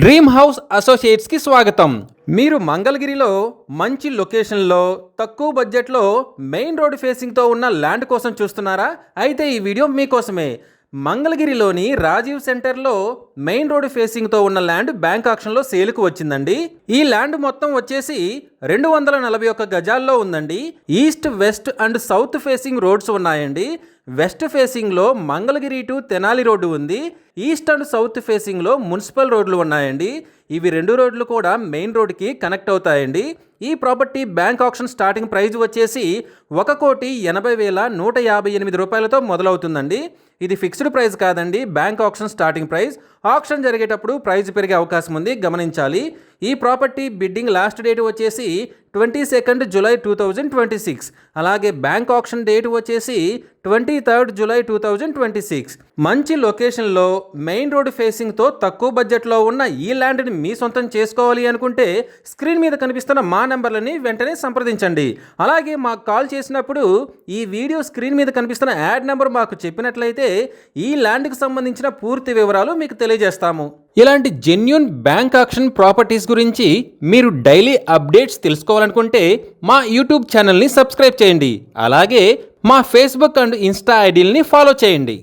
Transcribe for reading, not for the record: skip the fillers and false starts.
Dream house అసోసియేట్స్కి స్వాగతం. మీరు మంగళగిరిలో మంచి లొకేషన్లో తక్కువ బడ్జెట్లో మెయిన్ రోడ్ ఫేసింగ్తో ఉన్న ల్యాండ్ కోసం చూస్తున్నారా? అయితే ఈ వీడియో మీకోసమే. మంగళగిరిలోని రాజీవ్ సెంటర్లో మెయిన్ రోడ్ ఫేసింగ్తో ఉన్న ల్యాండ్ బ్యాంక్ ఆక్షన్లో సేల్కు వచ్చిందండి. ఈ ల్యాండ్ మొత్తం వచ్చేసి 241 గజాల్లో ఉందండి. East, west and south facing roads ఉన్నాయండి. వెస్ట్ ఫేసింగ్లో మంగళగిరి టు తెనాలి రోడ్డు ఉంది. ఈస్ట్ అండ్ సౌత్ ఫేసింగ్లో మున్సిపల్ రోడ్లు ఉన్నాయండి. ఇవి రెండు రోడ్లు కూడా మెయిన్ రోడ్కి కనెక్ట్ అవుతాయండి. ఈ property bank auction starting price వచ్చేసి 1,80,158 రూపాయలతో మొదలవుతుందండి. ఇది ఫిక్స్డ్ ప్రైస్ కాదండి, bank auction starting price. Auction జరిగేటప్పుడు ప్రైస్ పెరిగే అవకాశం ఉంది, గమనించాలి. ఈ ప్రాపర్టీ బిడ్డింగ్ లాస్ట్ డేట్ వచ్చేసి 22 జూలై 2026. అలాగే బ్యాంక్ ఆక్షన్ డేట్ వచ్చేసి 23 జూలై 2026. మంచి లొకేషన్లో మెయిన్ రోడ్ ఫేసింగ్తో తక్కువ బడ్జెట్లో ఉన్న ఈ ల్యాండ్ని మీ సొంతం చేసుకోవాలి అనుకుంటే స్క్రీన్ మీద కనిపిస్తున్న మా నెంబర్లని వెంటనే సంప్రదించండి. అలాగే మాకు కాల్ చేసినప్పుడు ఈ వీడియో స్క్రీన్ మీద కనిపిస్తున్న యాడ్ నెంబర్ మాకు చెప్పినట్లయితే ఈ ల్యాండ్కి సంబంధించిన పూర్తి వివరాలు మీకు తెలియజేస్తాము. ఇలాంటి జెన్యూన్ బ్యాంక్ ఆక్షన్ ప్రాపర్టీస్ గురించి మీరు డైలీ అప్డేట్స్ తెలుసుకోవాలనుకుంటే మా యూట్యూబ్ ఛానల్ని సబ్స్క్రైబ్ చేయండి. అలాగే మా ఫేస్బుక్ అండ్ ఇన్స్టా ఐడీలని ఫాలో చేయండి.